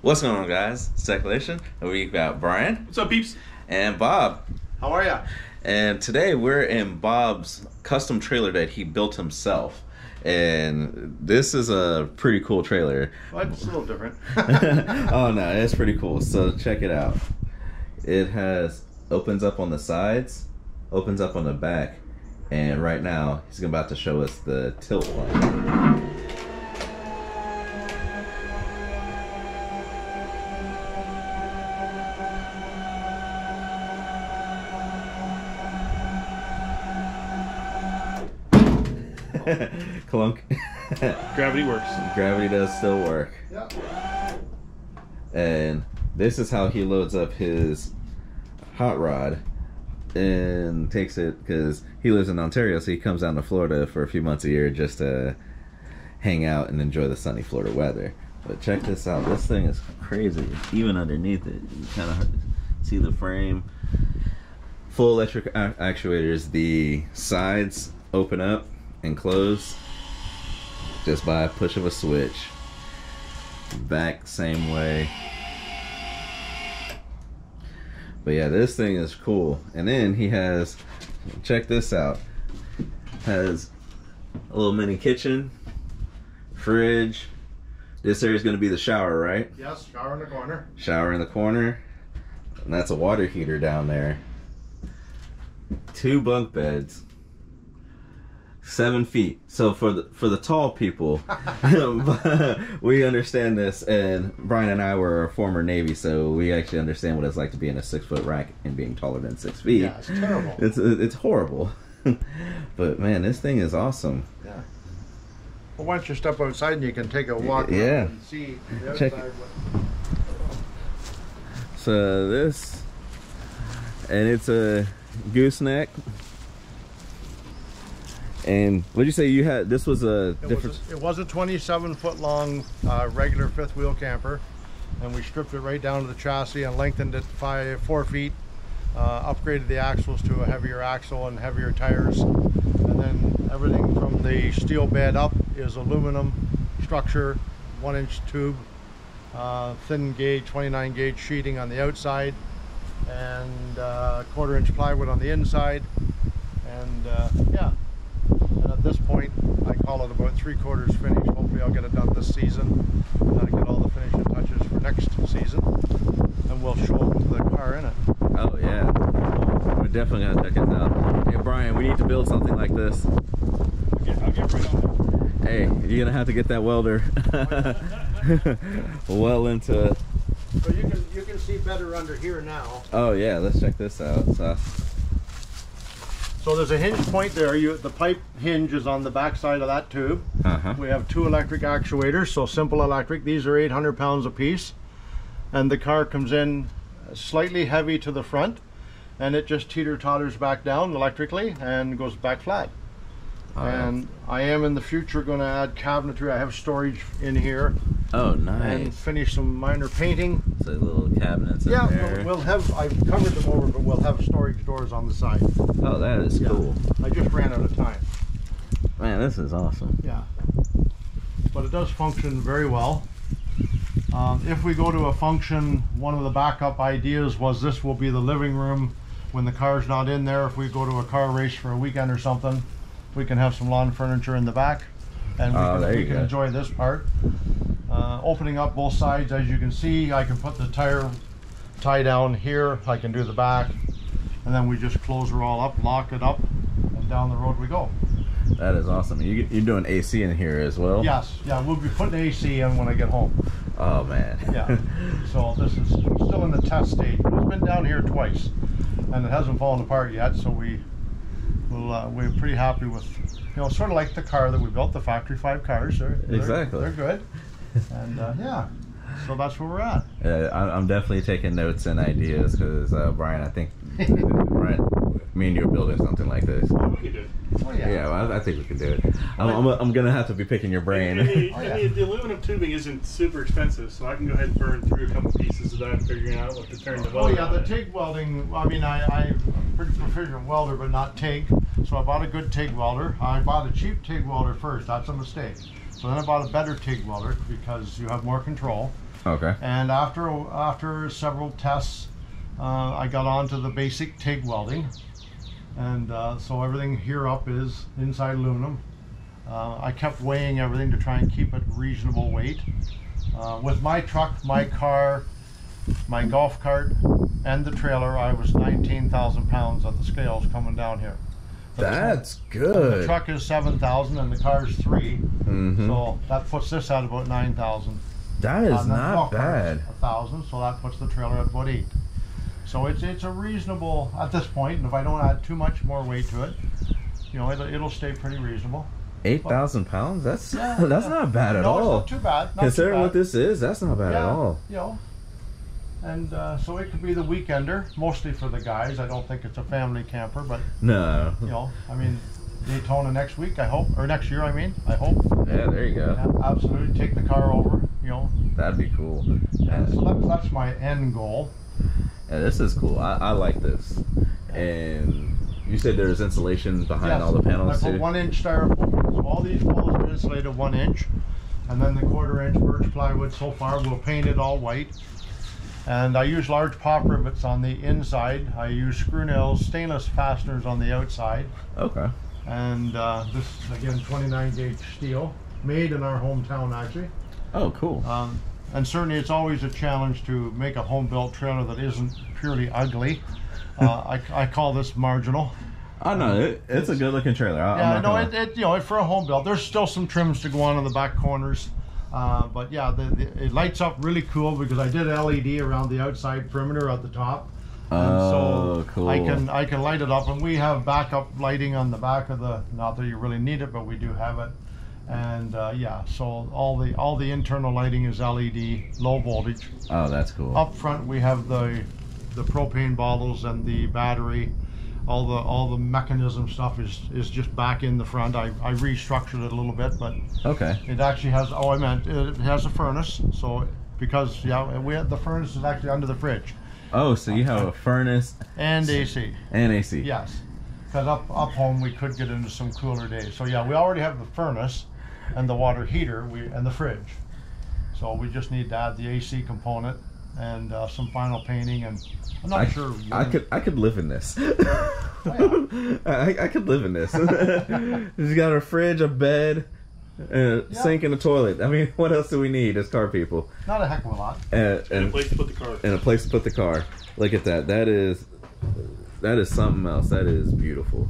What's going on, guys? It's Decelation, and we got Brian. What's up, peeps? And Bob. How are ya? And today we're in Bob's custom trailer that he built himself. And this is a pretty cool trailer. Well, it's a little different. Oh no, it's pretty cool. So check it out. It opens up on the sides, opens up on the back, and right now he's about to show us the tilt light. Clunk. Gravity works. Gravity does still work. Yeah. And this is how he loads up his hot rod and takes it, because he lives in Ontario, so he comes down to Florida for a few months a year just to hang out and enjoy the sunny Florida weather. But check this out. This thing is crazy. Even underneath it, you kind of see the frame. Full electric actuators. The sides open up and close just by a push of a switch. Back same way. But yeah, this thing is cool. And then he has, check this out, has a little mini kitchen, fridge. This area is going to be the shower, right? Yes, shower in the corner. Shower in the corner. And that's a water heater down there. 2 bunk beds. 7 feet. So for the tall people, we understand this. And Brian and I were former Navy, so we actually understand what it's like to be in a 6-foot rack and being taller than 6 feet. Yeah, it's terrible. It's horrible. But man, this thing is awesome. Yeah. Well, once you step outside and you can take a walk and see the Check outside. So this, and it's a gooseneck. And what did you say you had? This was a different. It was a 27-foot long regular 5th wheel camper, and we stripped it right down to the chassis and lengthened it 4 feet. Upgraded the axles to a heavier axle and heavier tires, and then everything from the steel bed up is aluminum structure, 1-inch tube, thin gauge, 29 gauge sheeting on the outside, and 1/4-inch plywood on the inside, and yeah. And at this point, I call it about 3/4 finished. Hopefully I'll get it done this season. Get all the finishing touches for next season. And we'll show them the car in it. Oh yeah. We're definitely going to check it out. Hey Brian, we need to build something like this. I'll get right on it. Hey, you're going to have to get that welder well into it. So you can see better under here now. Oh yeah, let's check this out. So there's a hinge point there. The pipe hinge is on the back side of that tube. We have 2 electric actuators, so simple electric. These are 800 pounds a piece. And the car comes in slightly heavy to the front, and it just teeter-totters back down electrically and goes back flat. And I am in the future going to add cabinetry. I have storage in here. Oh, nice. And finish some minor painting. So little cabinets in there. We'll have, I've covered them over, but we'll have storage doors on the side. Oh, that is cool. I just ran out of time. Man, this is awesome. Yeah. But it does function very well. If we go to a function, one of the backup ideas was this will be the living room when the car's not in there. If we go to a car race for a weekend or something, we can have some lawn furniture in the back, and we can enjoy this part. Opening up both sides, as you can see, I can put the tire tie down here, I can do the back, and then we just close her all up, lock it up, and down the road we go. That is awesome. You're doing AC in here as well? Yes, yeah, we'll be putting AC in when I get home. Oh man. Yeah, so this is still in the test stage, but it's been down here twice, and it hasn't fallen apart yet, so we're pretty happy with, sort of like the car that we built, the factory 5 cars. Exactly. They're good. And yeah, so that's where we're at. I'm definitely taking notes and ideas, because Brian, I think me and you are building something like this. Oh, we can do it. Oh, yeah. Yeah, well, I think we can do it. I'm gonna have to be picking your brain. The aluminum tubing isn't super expensive, so I can go ahead and burn through a couple pieces of that, figuring out what to turn the welding. Oh yeah, the TIG welding. I mean, I'm a pretty proficient welder, but not TIG. So I bought a good TIG welder. I bought a cheap TIG welder first. That's a mistake. So then I bought a better TIG welder because you have more control. Okay. And after several tests, I got onto the basic TIG welding, and so everything here up is inside aluminum. I kept weighing everything to try and keep it reasonable weight. With my truck, my car, my golf cart, and the trailer, I was 19,000 pounds at the scales coming down here. That's good. The truck is 7,000 and the car's 3, so that puts this at about 9,000. That is not bad. 1,000, so that puts the trailer at about 8. So it's a reasonable at this point, and if I don't add too much more weight to it, you know, it'll stay pretty reasonable. 8,000 pounds? That's not bad at all. No, it's not too bad. Considering what this is, that's not bad at all. You know, and so it could be the weekender, mostly for the guys. I don't think it's a family camper, but no. You know, I mean, Daytona next week, I hope, or next year, I mean, I hope. Yeah, there you go. Yeah, absolutely, take the car over. You know, that'd be cool. And so that's my end goal. Yeah, this is cool. I like this. And you said there's insulation behind all the panels too? I put 1-inch styrofoam. So all these walls are insulated 1 inch. And then the 1/4 inch birch plywood so far. We'll paint it all white. And I use large pop rivets on the inside. I use screw nails, stainless fasteners on the outside. Okay. And this is again 29 gauge steel, made in our hometown actually. Oh, cool. And certainly it's always a challenge to make a home-built trailer that isn't purely ugly. I call this marginal. I know it's a good-looking trailer. Yeah, no, you know, for a home built, there's still some trims to go on in the back corners, but yeah, it lights up really cool because I did LED around the outside perimeter at the top. Oh, so cool. I can light it up, and we have backup lighting on the back of the. Not that you really need it, but we do have it. And yeah, so all the internal lighting is LED, low voltage. Oh, that's cool. Up front we have the propane bottles and the battery. All the mechanism stuff is just back in the front. I restructured it a little bit, but okay. It actually has. Oh, I meant it has a furnace. So because the furnace is actually under the fridge. Oh, so you have a furnace and AC. And AC. Yes, because up home we could get into some cooler days. So yeah, we already have the furnace and the water heater and the fridge. So we just need to add the AC component and some final painting, and I'm not sure. I could live in this. Oh, yeah. I could live in this. She's got a fridge, a bed, a sink, and a toilet. I mean, what else do we need as car people? Not a heck of a lot. And a place to put the car. And a place to put the car. Look at that. That is something else. That is beautiful.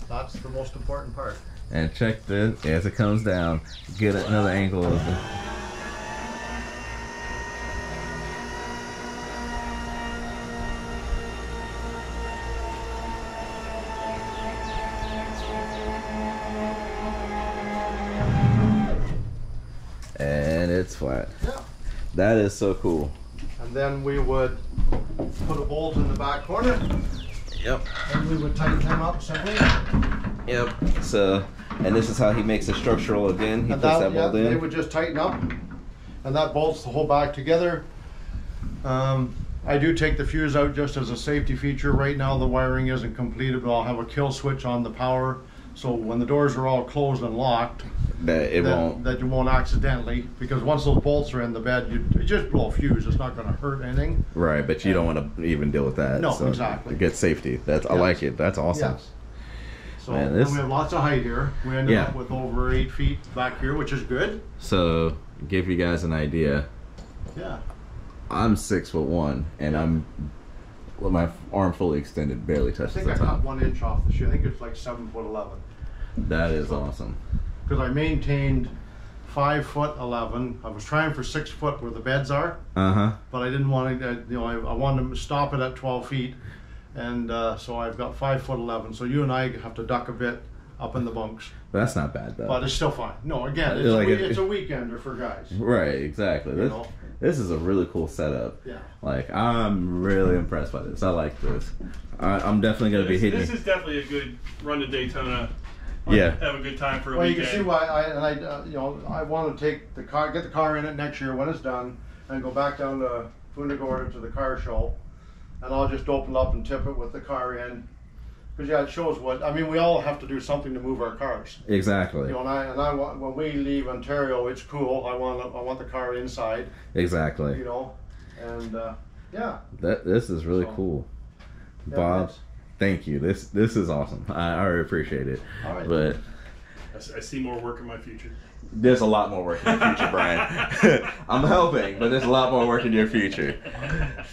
That's the most important part. And check this as it comes down. Get another angle of it. And it's flat. Yeah. That is so cool. And then we would put a bolt in the back corner. Yep. And we would tighten them up simply. Yep. So, and this is how he makes it structural again. He puts that bolt in. They would just tighten up, and that bolts the whole back together. I do take the fuse out just as a safety feature. Right now the wiring isn't completed, but I'll have a kill switch on the power, so when the doors are all closed and locked, that you won't accidentally, because once those bolts are in the bed, you just blow a fuse. It's not going to hurt anything. Right, but you don't want to even deal with that. No, so exactly. To get safety. I like it. That's awesome. Yes. So man, we have lots of height here. We ended up with over 8 feet back here, which is good. So, give you guys an idea. Yeah. I'm 6'1", and I'm with my arm fully extended, barely touches the top. I think I cut 1 inch off the shoe. I think it's like 7'11". That is awesome. Because I maintained 5'11". I was trying for 6 foot where the beds are. But I didn't want to. I wanted to stop it at 12 feet, and so I've got 5'11". So you and I have to duck a bit up in the bunks. But that's not bad though. But it's still fine. No, again, it's a weekender for guys. Right, exactly. This is a really cool setup. Yeah. Like, I'm really impressed by this. I like this. I'm definitely going to be hitting. This is definitely a good run to Daytona. Yeah. Have a good time for a weekend. weekend. You can see why I want to take the car, get the car in it next year when it's done, and go back down to Punta Gorda to the car show, and I'll just open up and tip it with the car in, Because yeah, it shows what I mean. We all have to do something to move our cars. Exactly. You know, and I want when we leave Ontario, it's cool. I want the car inside. Exactly. You know, and yeah. This is really cool, Yeah, Bob. thanks. Thank you. This is awesome. I really appreciate it. All right. But I see more work in my future. there's a lot more work in your future, Brian. I'm helping, but there's a lot more work in your future.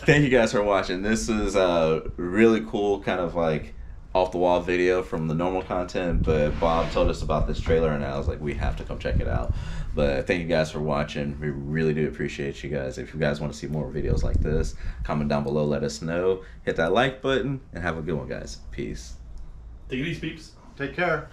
Thank you guys for watching. This is a really cool kind of like off the wall video from the normal content, but Bob told us about this trailer and I was like, we have to come check it out. But thank you guys for watching. We really do appreciate you guys. If you guys want to see more videos like this, comment down below, let us know. Hit that like button and have a good one, guys. Peace. Take it easy, peeps. Take care.